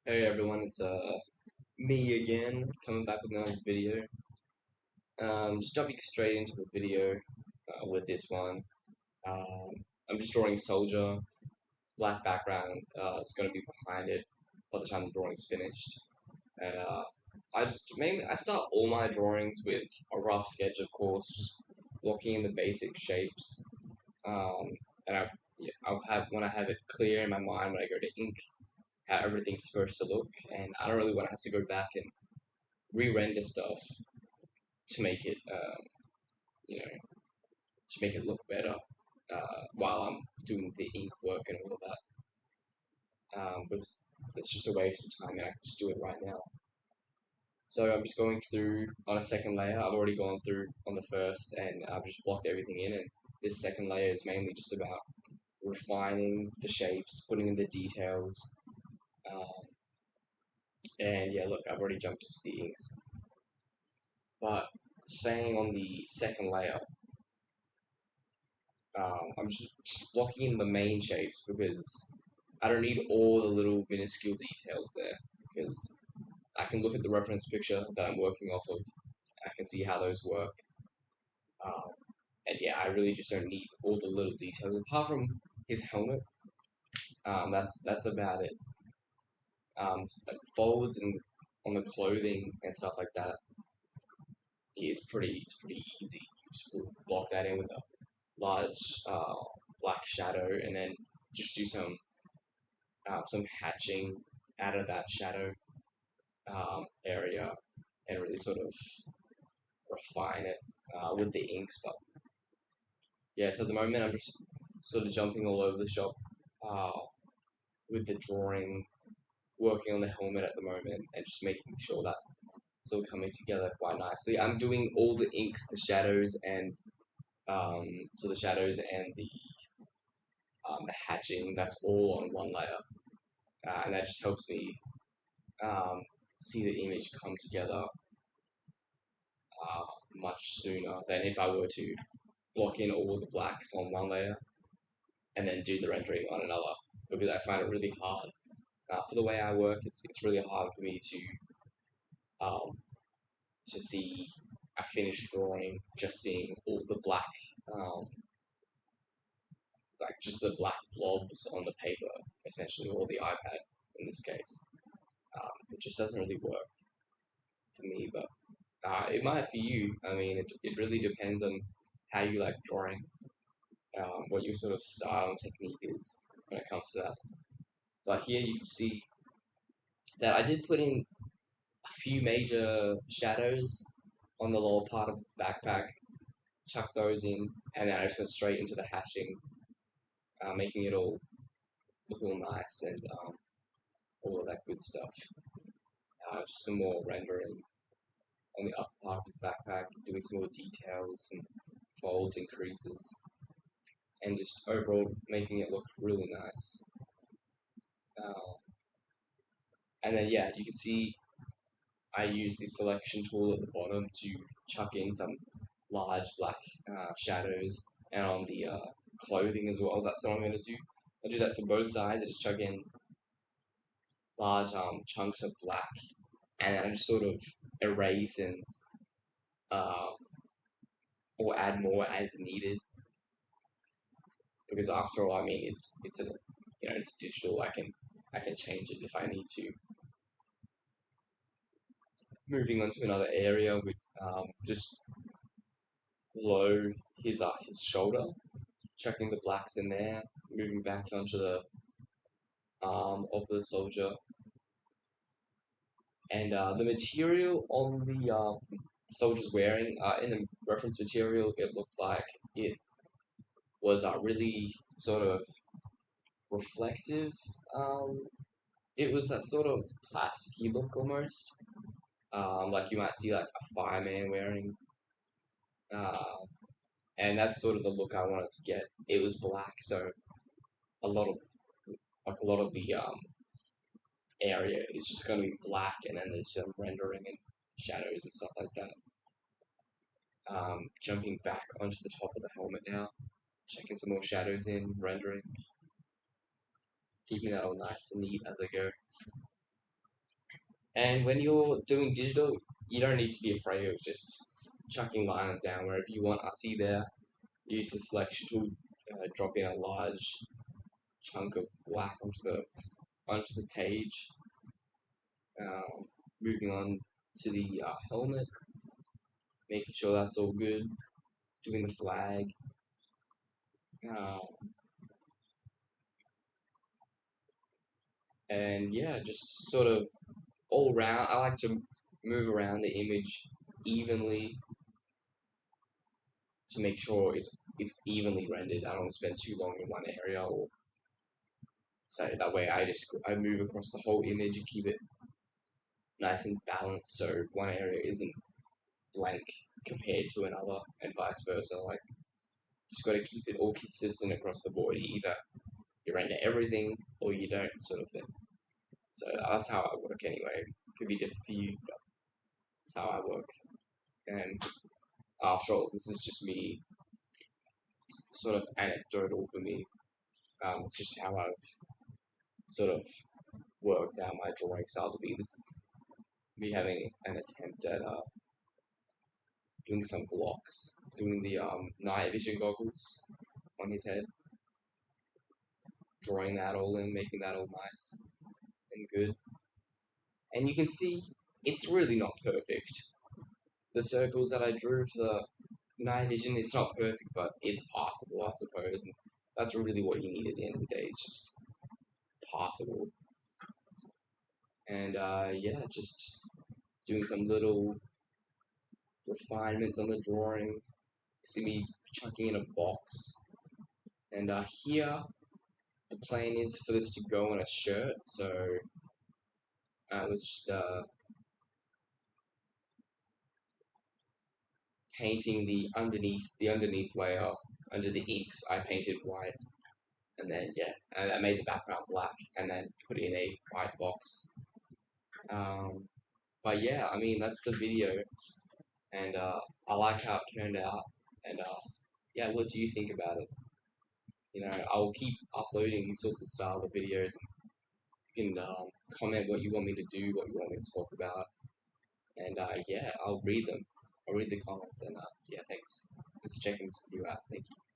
Hey everyone, it's me again, coming back with another video. Just jumping straight into the video with this one. Um, I'm just drawing a soldier, black background. It's going to be behind it by the time the drawing's finished. And I start all my drawings with a rough sketch, of course, just blocking in the basic shapes. Um, and I'll have when I have it clear in my mind when I go to ink how everything's supposed to look, and I don't really want to have to go back and re-render stuff to make it, you know, to make it look better while I'm doing the ink work and all of that. Because it's just a waste of time, and I can just do it right now. So I'm just going through on a second layer. I've already gone through on the first, and I've just blocked everything in. And this second layer is mainly just about refining the shapes, putting in the details. Um, and yeah, look, I've already jumped into the inks. But staying on the second layer, I'm just blocking in the main shapes because I don't need all the little minuscule details there because I can look at the reference picture that I'm working off of. I can see how those work. Um, and yeah, I really just don't need all the little details apart from his helmet. That's about it. Like folds and on the clothing and stuff like that is pretty easy. Just block that in with a large black shadow and then just do some hatching out of that shadow area and really sort of refine it with the inks. But yeah, so at the moment I'm just sort of jumping all over the shop uh, with the drawing, working on the helmet at the moment, and just making sure that it's all coming together quite nicely. I'm doing all the inks, the shadows, and so the shadows and the hatching. That's all on one layer, and that just helps me um, see the image come together much sooner than if I were to block in all the blacks on one layer and then do the rendering on another because I find it really hard. For the way I work, it's really hard for me um, to see a finished drawing just seeing all the black, um, like just the black blobs on the paper, essentially, or the iPad in this case. It just doesn't really work for me, but it might for you. I mean, it really depends on how you like drawing, what your sort of style and technique is when it comes to that. But here you can see that I did put in a few major shadows on the lower part of this backpack, chuck those in, and then I just went straight into the hatching, making it all look all nice and all of that good stuff. Just some more rendering on the upper part of his backpack, doing some more details, some folds and creases, and just overall making it look really nice. Uh, and then yeah, you can see I use the selection tool at the bottom to chuck in some large black shadows and on the clothing as well. That's what I'm going to do. I'll do that for both sides. I just chuck in large chunks of black and then I just sort of erase and uh, or add more as needed because after all, I mean it's a it's digital. I can change it if I need to. Moving on to another area with just below his shoulder, chucking the blacks in there, moving back onto the arm of the soldier, and the material on the soldier's wearing in the reference material, it looked like it was really sort of reflective. Um, it was that sort of plasticky look almost, like you might see like a fireman wearing, uh, and that's sort of the look I wanted to get. It was black, so a lot of a lot of the area is just going to be black, and then there's some rendering and shadows and stuff like that. Jumping back onto the top of the helmet now, checking some more shadows in, rendering, keeping that all nice and neat as I go. And when you're doing digital, you don't need to be afraid of just chucking lines down wherever you want. I see there, use the selection tool, drop in a large chunk of black onto the page. Um, moving on to the helmet, making sure that's all good. Doing the flag. Uh, and yeah, just sort of all round. I like to move around the image evenly to make sure it's evenly rendered. I don't spend too long in one area, or so that way I move across the whole image and keep it nice and balanced, so one area isn't blank compared to another, and vice versa. Like, just got to keep it all consistent across the board. Either you render everything or you don't, sort of thing. So that's how I work anyway. Could be different for you, but that's how I work. And after all, this is just me, sort of anecdotal for me. It's just how I've sort of worked out my drawing style to be. This is me having an attempt at doing some blocks, doing the night vision goggles on his head, drawing that all in, making that all nice and good. And you can see it's really not perfect. The circles that I drew for the night vision, it's not perfect, but it's passable, I suppose. And that's really what you need at the end of the day. It's just passable. And yeah, just doing some little refinements on the drawing. See me chucking in a box. And here, the plan is for this to go on a shirt. So let's just painting the underneath layer under the inks. I painted white, and then yeah, and I made the background black, and then put in a white box. Um, but yeah, I mean that's the video, and I like how it turned out. And yeah, what do you think about it? I will keep uploading these sorts of style of videos. You can comment what you want me to do, what you want me to talk about, and yeah, I'll read them. I'll read the comments, and yeah, thanks. Let's check this video out. Thank you.